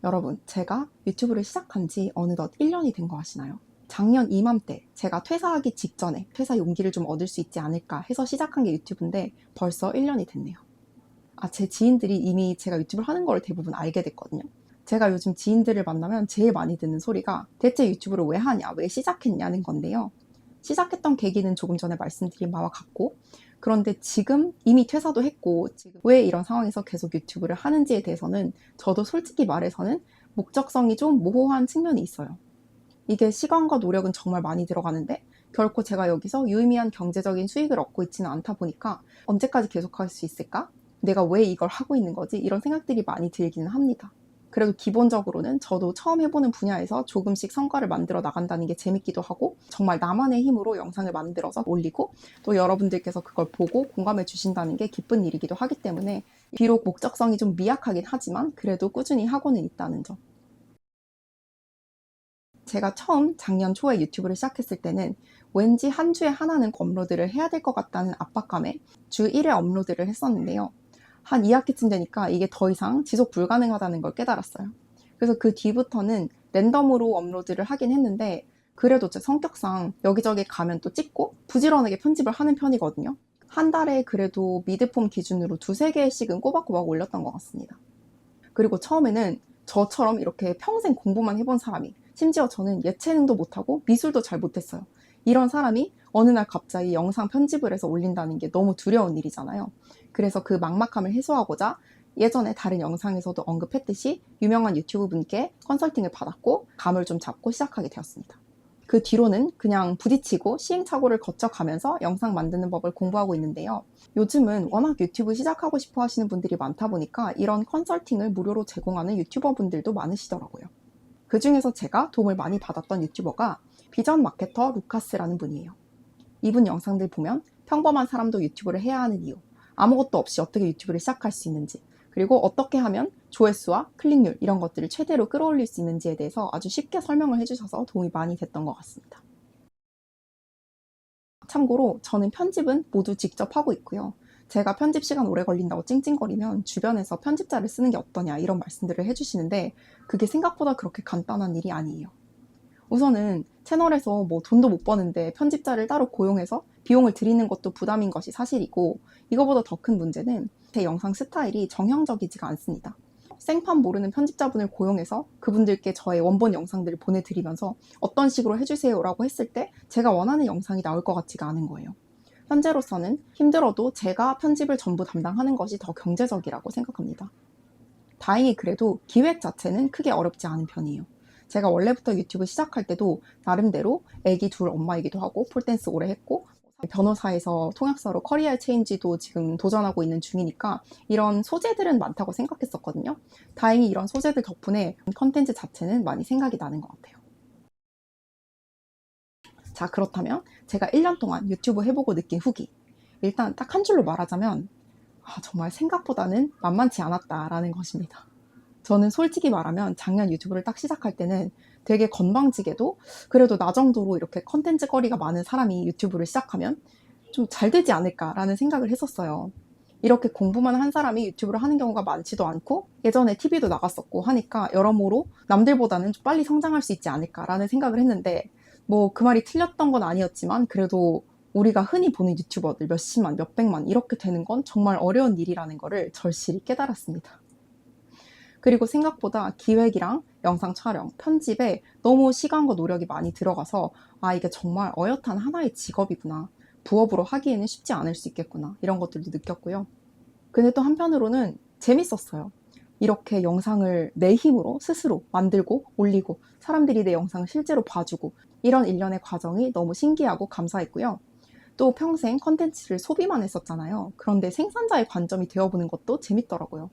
여러분, 제가 유튜브를 시작한 지 어느덧 1년이 된 거 아시나요? 작년 이맘때 제가 퇴사하기 직전에 퇴사 용기를 좀 얻을 수 있지 않을까 해서 시작한 게 유튜브인데 벌써 1년이 됐네요. 제 지인들이 이미 제가 유튜브를 하는 걸 대부분 알게 됐거든요. 제가 요즘 지인들을 만나면 제일 많이 듣는 소리가 대체 유튜브를 왜 하냐, 왜 시작했냐는 건데요. 시작했던 계기는 조금 전에 말씀드린 바와 같고, 그런데 지금 이미 퇴사도 했고 지금 왜 이런 상황에서 계속 유튜브를 하는지에 대해서는 저도 솔직히 말해서는 목적성이 좀 모호한 측면이 있어요. 이게 시간과 노력은 정말 많이 들어가는데 결코 제가 여기서 유의미한 경제적인 수익을 얻고 있지는 않다 보니까 언제까지 계속할 수 있을까? 내가 왜 이걸 하고 있는 거지? 이런 생각들이 많이 들기는 합니다. 그래도 기본적으로는 저도 처음 해보는 분야에서 조금씩 성과를 만들어 나간다는 게 재밌기도 하고, 정말 나만의 힘으로 영상을 만들어서 올리고 또 여러분들께서 그걸 보고 공감해 주신다는 게 기쁜 일이기도 하기 때문에, 비록 목적성이 좀 미약하긴 하지만 그래도 꾸준히 하고는 있다는 점. 제가 처음 작년 초에 유튜브를 시작했을 때는 왠지 한 주에 하나는 업로드를 해야 될 것 같다는 압박감에 주 1회 업로드를 했었는데요. 한 2학기쯤 되니까 이게 더 이상 지속 불가능하다는 걸 깨달았어요. 그래서 그 뒤부터는 랜덤으로 업로드를 하긴 했는데, 그래도 제 성격상 여기저기 가면 또 찍고 부지런하게 편집을 하는 편이거든요. 한 달에 그래도 미드폼 기준으로 두세 개씩은 꼬박꼬박 올렸던 것 같습니다. 그리고 처음에는 저처럼 이렇게 평생 공부만 해본 사람이, 심지어 저는 예체능도 못하고 미술도 잘 못했어요. 이런 사람이 어느 날 갑자기 영상 편집을 해서 올린다는 게 너무 두려운 일이잖아요. 그래서 그 막막함을 해소하고자 예전에 다른 영상에서도 언급했듯이 유명한 유튜브 분께 컨설팅을 받았고 감을 좀 잡고 시작하게 되었습니다. 그 뒤로는 그냥 부딪히고 시행착오를 거쳐가면서 영상 만드는 법을 공부하고 있는데요. 요즘은 워낙 유튜브 시작하고 싶어 하시는 분들이 많다 보니까 이런 컨설팅을 무료로 제공하는 유튜버 분들도 많으시더라고요. 그 중에서 제가 도움을 많이 받았던 유튜버가 비전 마케터 루카스라는 분이에요. 이분 영상들 보면 평범한 사람도 유튜브를 해야 하는 이유, 아무것도 없이 어떻게 유튜브를 시작할 수 있는지, 그리고 어떻게 하면 조회수와 클릭률 이런 것들을 최대로 끌어올릴 수 있는지에 대해서 아주 쉽게 설명을 해주셔서 도움이 많이 됐던 것 같습니다. 참고로 저는 편집은 모두 직접 하고 있고요. 제가 편집 시간 오래 걸린다고 찡찡거리면 주변에서 편집자를 쓰는 게 어떠냐 이런 말씀들을 해주시는데, 그게 생각보다 그렇게 간단한 일이 아니에요. 우선은 채널에서 뭐 돈도 못 버는데 편집자를 따로 고용해서 비용을 들이는 것도 부담인 것이 사실이고, 이거보다 더 큰 문제는 제 영상 스타일이 정형적이지가 않습니다. 생판 모르는 편집자분을 고용해서 그분들께 저의 원본 영상들을 보내드리면서 어떤 식으로 해주세요 라고 했을 때 제가 원하는 영상이 나올 것 같지가 않은 거예요. 현재로서는 힘들어도 제가 편집을 전부 담당하는 것이 더 경제적이라고 생각합니다. 다행히 그래도 기획 자체는 크게 어렵지 않은 편이에요. 제가 원래부터 유튜브 시작할 때도 나름대로 애기 둘 엄마이기도 하고 폴댄스 오래 했고 변호사에서 통역사로 커리어 체인지도 지금 도전하고 있는 중이니까 이런 소재들은 많다고 생각했었거든요. 다행히 이런 소재들 덕분에 컨텐츠 자체는 많이 생각이 나는 것 같아요. 자, 그렇다면 제가 1년 동안 유튜브 해보고 느낀 후기. 일단 딱 한 줄로 말하자면 정말 생각보다는 만만치 않았다라는 것입니다. 저는 솔직히 말하면 작년 유튜브를 딱 시작할 때는 되게 건방지게도 그래도 나 정도로 이렇게 컨텐츠 거리가 많은 사람이 유튜브를 시작하면 좀 잘 되지 않을까라는 생각을 했었어요. 이렇게 공부만 한 사람이 유튜브를 하는 경우가 많지도 않고 예전에 TV도 나갔었고 하니까 여러모로 남들보다는 좀 빨리 성장할 수 있지 않을까라는 생각을 했는데, 뭐 그 말이 틀렸던 건 아니었지만 그래도 우리가 흔히 보는 유튜버들 몇십만, 몇백만 이렇게 되는 건 정말 어려운 일이라는 거를 절실히 깨달았습니다. 그리고 생각보다 기획이랑 영상 촬영, 편집에 너무 시간과 노력이 많이 들어가서 이게 정말 어엿한 하나의 직업이구나. 부업으로 하기에는 쉽지 않을 수 있겠구나. 이런 것들도 느꼈고요. 근데 또 한편으로는 재밌었어요. 이렇게 영상을 내 힘으로 스스로 만들고 올리고 사람들이 내 영상을 실제로 봐주고 이런 일련의 과정이 너무 신기하고 감사했고요. 또 평생 컨텐츠를 소비만 했었잖아요. 그런데 생산자의 관점이 되어보는 것도 재밌더라고요.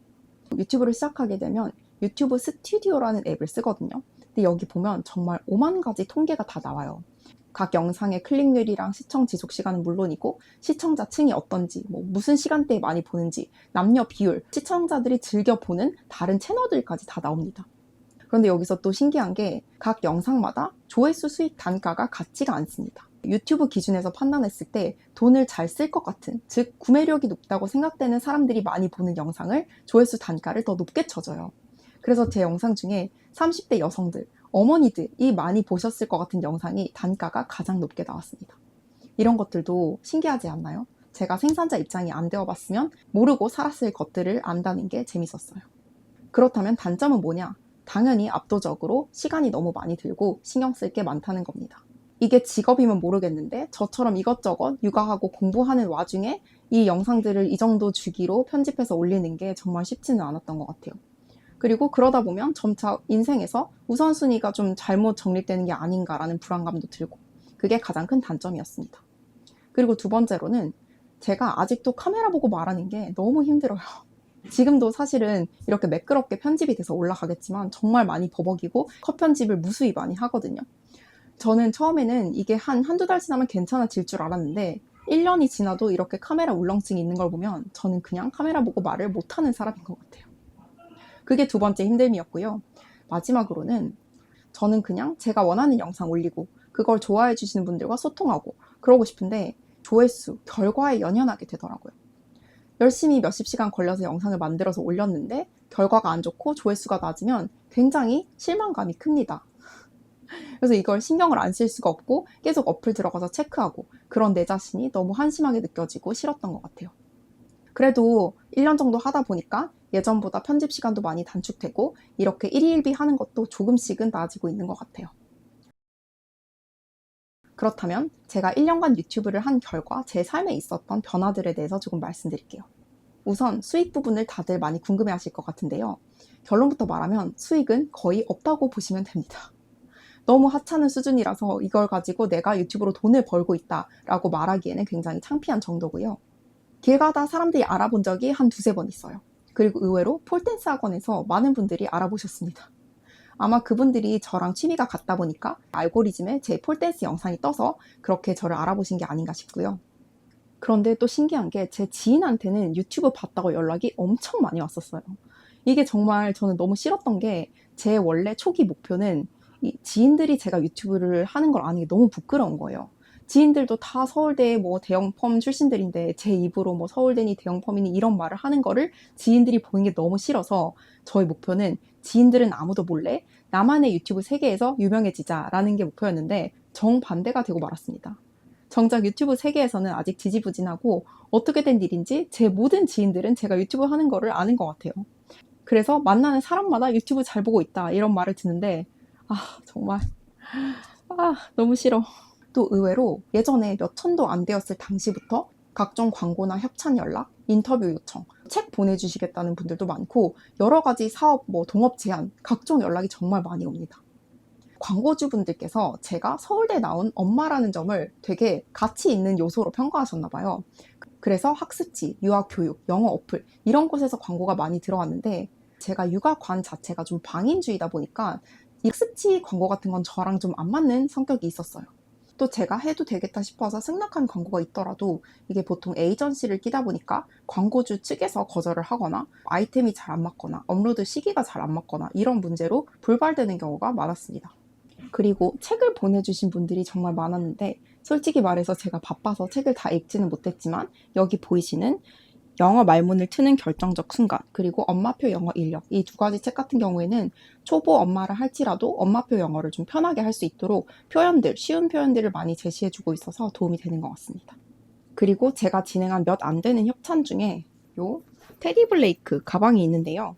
유튜브를 시작하게 되면 유튜브 스튜디오라는 앱을 쓰거든요. 근데 여기 보면 정말 5만 가지 통계가 다 나와요. 각 영상의 클릭률이랑 시청 지속 시간은 물론이고 시청자 층이 어떤지, 뭐 무슨 시간대에 많이 보는지, 남녀 비율, 시청자들이 즐겨 보는 다른 채널들까지 다 나옵니다. 그런데 여기서 또 신기한 게 각 영상마다 조회수 수익 단가가 같지가 않습니다. 유튜브 기준에서 판단했을 때 돈을 잘 쓸 것 같은, 즉 구매력이 높다고 생각되는 사람들이 많이 보는 영상을 조회수 단가를 더 높게 쳐줘요. 그래서 제 영상 중에 30대 여성들, 어머니들이 많이 보셨을 것 같은 영상이 단가가 가장 높게 나왔습니다. 이런 것들도 신기하지 않나요? 제가 생산자 입장이 안 되어봤으면 모르고 살았을 것들을 안다는 게 재밌었어요. 그렇다면 단점은 뭐냐? 당연히 압도적으로 시간이 너무 많이 들고 신경 쓸 게 많다는 겁니다. 이게 직업이면 모르겠는데 저처럼 이것저것 육아하고 공부하는 와중에 이 영상들을 이 정도 주기로 편집해서 올리는 게 정말 쉽지는 않았던 것 같아요. 그리고 그러다 보면 점차 인생에서 우선순위가 좀 잘못 정립되는 게 아닌가라는 불안감도 들고, 그게 가장 큰 단점이었습니다. 그리고 두 번째로는 제가 아직도 카메라 보고 말하는 게 너무 힘들어요. 지금도 사실은 이렇게 매끄럽게 편집이 돼서 올라가겠지만 정말 많이 버벅이고 컷 편집을 무수히 많이 하거든요. 저는 처음에는 이게 한두 달 지나면 괜찮아질 줄 알았는데 1년이 지나도 이렇게 카메라 울렁증이 있는 걸 보면 저는 그냥 카메라 보고 말을 못하는 사람인 것 같아요. 그게 두 번째 힘듦이었고요. 마지막으로는 저는 그냥 제가 원하는 영상 올리고 그걸 좋아해 주시는 분들과 소통하고 그러고 싶은데 조회수, 결과에 연연하게 되더라고요. 열심히 몇십 시간 걸려서 영상을 만들어서 올렸는데 결과가 안 좋고 조회수가 낮으면 굉장히 실망감이 큽니다. 그래서 이걸 신경을 안 쓸 수가 없고 계속 어플 들어가서 체크하고 그런 내 자신이 너무 한심하게 느껴지고 싫었던 것 같아요. 그래도 1년 정도 하다 보니까 예전보다 편집 시간도 많이 단축되고 이렇게 일희일비 하는 것도 조금씩은 나아지고 있는 것 같아요. 그렇다면 제가 1년간 유튜브를 한 결과 제 삶에 있었던 변화들에 대해서 조금 말씀드릴게요. 우선 수익 부분을 다들 많이 궁금해 하실 것 같은데요. 결론부터 말하면 수익은 거의 없다고 보시면 됩니다. 너무 하찮은 수준이라서 이걸 가지고 내가 유튜브로 돈을 벌고 있다라고 말하기에는 굉장히 창피한 정도고요. 길 가다 사람들이 알아본 적이 한 두세 번 있어요. 그리고 의외로 폴댄스 학원에서 많은 분들이 알아보셨습니다. 아마 그분들이 저랑 취미가 같다 보니까 알고리즘에 제 폴댄스 영상이 떠서 그렇게 저를 알아보신 게 아닌가 싶고요. 그런데 또 신기한 게 제 지인한테는 유튜브 봤다고 연락이 엄청 많이 왔었어요. 이게 정말 저는 너무 싫었던 게 제 원래 초기 목표는 이 지인들이 제가 유튜브를 하는 걸 아는 게 너무 부끄러운 거예요. 지인들도 다 서울대 뭐 대형 펌 출신들인데 제 입으로 뭐 서울대니 대형 펌이니 이런 말을 하는 거를 지인들이 보는 게 너무 싫어서 저의 목표는 지인들은 아무도 몰래 나만의 유튜브 세계에서 유명해지자라는 게 목표였는데 정반대가 되고 말았습니다. 정작 유튜브 세계에서는 아직 지지부진하고 어떻게 된 일인지 제 모든 지인들은 제가 유튜브 하는 거를 아는 것 같아요. 그래서 만나는 사람마다 유튜브 잘 보고 있다 이런 말을 듣는데 정말 너무 싫어. 또 의외로 예전에 몇 천도 안 되었을 당시부터 각종 광고나 협찬 연락, 인터뷰 요청, 책 보내주시겠다는 분들도 많고 여러 가지 사업, 동업 제안, 각종 연락이 정말 많이 옵니다. 광고주분들께서 제가 서울대 나온 엄마라는 점을 되게 가치 있는 요소로 평가하셨나 봐요. 그래서 학습지, 유아교육, 영어 어플 이런 곳에서 광고가 많이 들어왔는데 제가 육아관 자체가 좀 방임주의다 보니까 학습지 광고 같은 건 저랑 좀 안 맞는 성격이 있었어요. 또 제가 해도 되겠다 싶어서 승낙한 광고가 있더라도 이게 보통 에이전시를 끼다 보니까 광고주 측에서 거절을 하거나 아이템이 잘 안 맞거나 업로드 시기가 잘 안 맞거나 이런 문제로 불발되는 경우가 많았습니다. 그리고 책을 보내주신 분들이 정말 많았는데 솔직히 말해서 제가 바빠서 책을 다 읽지는 못했지만 여기 보이시는 영어 말문을 트는 결정적 순간 그리고 엄마표 영어 인력 이 두 가지 책 같은 경우에는 초보 엄마를 할지라도 엄마표 영어를 좀 편하게 할 수 있도록 표현들, 쉬운 표현들을 많이 제시해주고 있어서 도움이 되는 것 같습니다. 그리고 제가 진행한 몇 안 되는 협찬 중에 요 테디 블레이크 가방이 있는데요.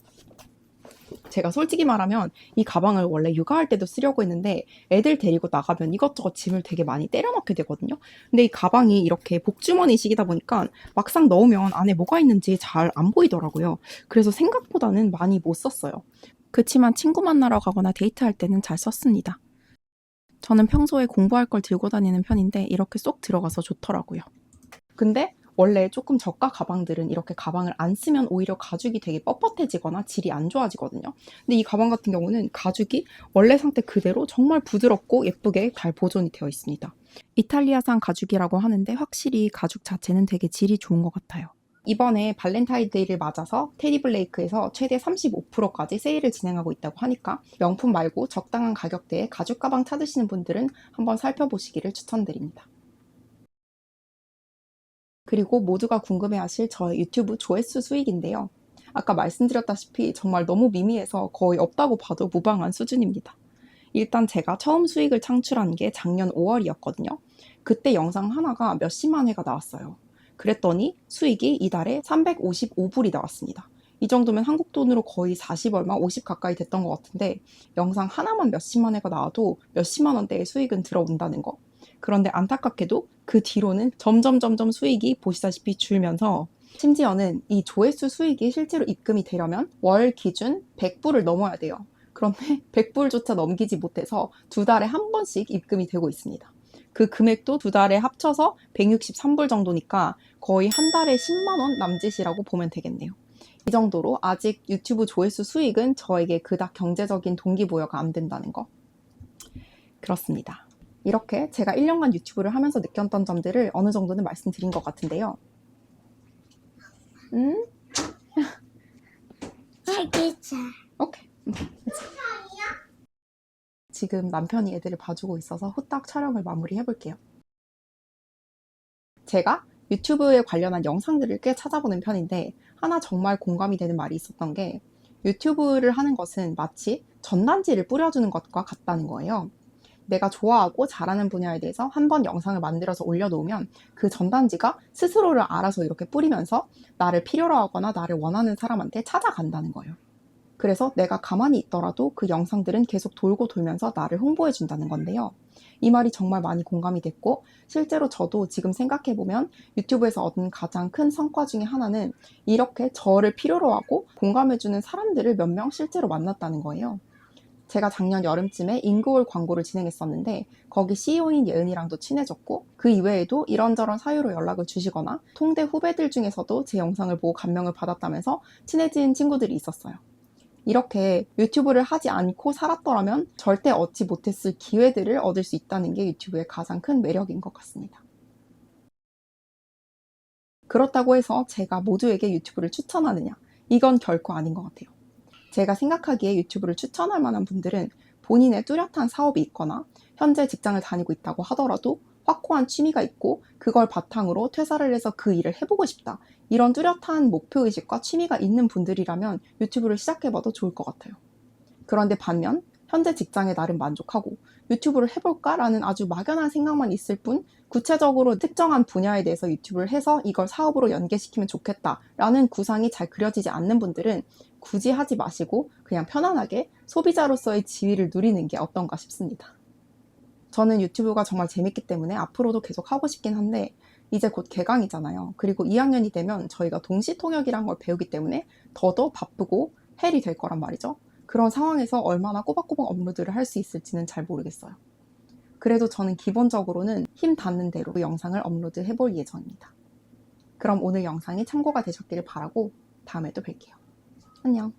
제가 솔직히 말하면 이 가방을 원래 육아할 때도 쓰려고 했는데 애들 데리고 나가면 이것저것 짐을 되게 많이 때려 넣게 되거든요. 근데 이 가방이 이렇게 복주머니식이다 보니까 막상 넣으면 안에 뭐가 있는지 잘 안 보이더라고요. 그래서 생각보다는 많이 못 썼어요. 그치만 친구 만나러 가거나 데이트할 때는 잘 썼습니다. 저는 평소에 공부할 걸 들고 다니는 편인데 이렇게 쏙 들어가서 좋더라고요. 근데 원래 조금 저가 가방들은 이렇게 가방을 안 쓰면 오히려 가죽이 되게 뻣뻣해지거나 질이 안 좋아지거든요. 근데 이 가방 같은 경우는 가죽이 원래 상태 그대로 정말 부드럽고 예쁘게 잘 보존이 되어 있습니다. 이탈리아산 가죽이라고 하는데 확실히 가죽 자체는 되게 질이 좋은 것 같아요. 이번에 발렌타인데이를 맞아서 테디 블레이크에서 최대 35%까지 세일을 진행하고 있다고 하니까 명품 말고 적당한 가격대의 가죽 가방 찾으시는 분들은 한번 살펴보시기를 추천드립니다. 그리고 모두가 궁금해하실 저의 유튜브 조회수 수익인데요. 아까 말씀드렸다시피 정말 너무 미미해서 거의 없다고 봐도 무방한 수준입니다. 일단 제가 처음 수익을 창출한 게 작년 5월이었거든요. 그때 영상 하나가 몇십만 회가 나왔어요. 그랬더니 수익이 이달에 355불이 나왔습니다. 이 정도면 한국 돈으로 거의 40 얼마, 50 가까이 됐던 것 같은데 영상 하나만 몇십만 회가 나와도 몇십만 원대의 수익은 들어온다는 거. 그런데 안타깝게도 그 뒤로는 점점 수익이 보시다시피 줄면서 심지어는 이 조회수 수익이 실제로 입금이 되려면 월 기준 100불을 넘어야 돼요. 그런데 100불조차 넘기지 못해서 두 달에 한 번씩 입금이 되고 있습니다. 그 금액도 두 달에 합쳐서 163불 정도니까 거의 한 달에 10만 원 남짓이라고 보면 되겠네요. 이 정도로 아직 유튜브 조회수 수익은 저에게 그닥 경제적인 동기부여가 안 된다는 거. 그렇습니다. 이렇게 제가 1년간 유튜브를 하면서 느꼈던 점들을 어느 정도는 말씀드린 것 같은데요. 살기차. 오케이. 지금 남편이 애들을 봐주고 있어서 후딱 촬영을 마무리해 볼게요. 제가 유튜브에 관련한 영상들을 꽤 찾아보는 편인데 하나 정말 공감이 되는 말이 있었던 게 유튜브를 하는 것은 마치 전단지를 뿌려주는 것과 같다는 거예요. 내가 좋아하고 잘하는 분야에 대해서 한번 영상을 만들어서 올려놓으면 그 전단지가 스스로를 알아서 이렇게 뿌리면서 나를 필요로 하거나 나를 원하는 사람한테 찾아간다는 거예요. 그래서 내가 가만히 있더라도 그 영상들은 계속 돌고 돌면서 나를 홍보해 준다는 건데요. 이 말이 정말 많이 공감이 됐고 실제로 저도 지금 생각해보면 유튜브에서 얻은 가장 큰 성과 중에 하나는 이렇게 저를 필요로 하고 공감해주는 사람들을 몇 명 실제로 만났다는 거예요. 제가 작년 여름쯤에 인그올 광고를 진행했었는데 거기 CEO인 예은이랑도 친해졌고 그 이외에도 이런저런 사유로 연락을 주시거나 통대 후배들 중에서도 제 영상을 보고 감명을 받았다면서 친해진 친구들이 있었어요. 이렇게 유튜브를 하지 않고 살았더라면 절대 얻지 못했을 기회들을 얻을 수 있다는 게 유튜브의 가장 큰 매력인 것 같습니다. 그렇다고 해서 제가 모두에게 유튜브를 추천하느냐? 이건 결코 아닌 것 같아요. 제가 생각하기에 유튜브를 추천할 만한 분들은 본인의 뚜렷한 사업이 있거나 현재 직장을 다니고 있다고 하더라도 확고한 취미가 있고 그걸 바탕으로 퇴사를 해서 그 일을 해보고 싶다. 이런 뚜렷한 목표의식과 취미가 있는 분들이라면 유튜브를 시작해봐도 좋을 것 같아요. 그런데 반면 현재 직장에 나름 만족하고 유튜브를 해볼까라는 아주 막연한 생각만 있을 뿐 구체적으로 특정한 분야에 대해서 유튜브를 해서 이걸 사업으로 연계시키면 좋겠다라는 구상이 잘 그려지지 않는 분들은 굳이 하지 마시고 그냥 편안하게 소비자로서의 지위를 누리는 게 어떤가 싶습니다. 저는 유튜브가 정말 재밌기 때문에 앞으로도 계속 하고 싶긴 한데 이제 곧 개강이잖아요. 그리고 2학년이 되면 저희가 동시통역이란 걸 배우기 때문에 더더 바쁘고 헬이 될 거란 말이죠. 그런 상황에서 얼마나 꼬박꼬박 업로드를 할 수 있을지는 잘 모르겠어요. 그래도 저는 기본적으로는 힘 닿는 대로 영상을 업로드 해볼 예정입니다. 그럼 오늘 영상이 참고가 되셨기를 바라고 다음에 또 뵐게요. 안녕.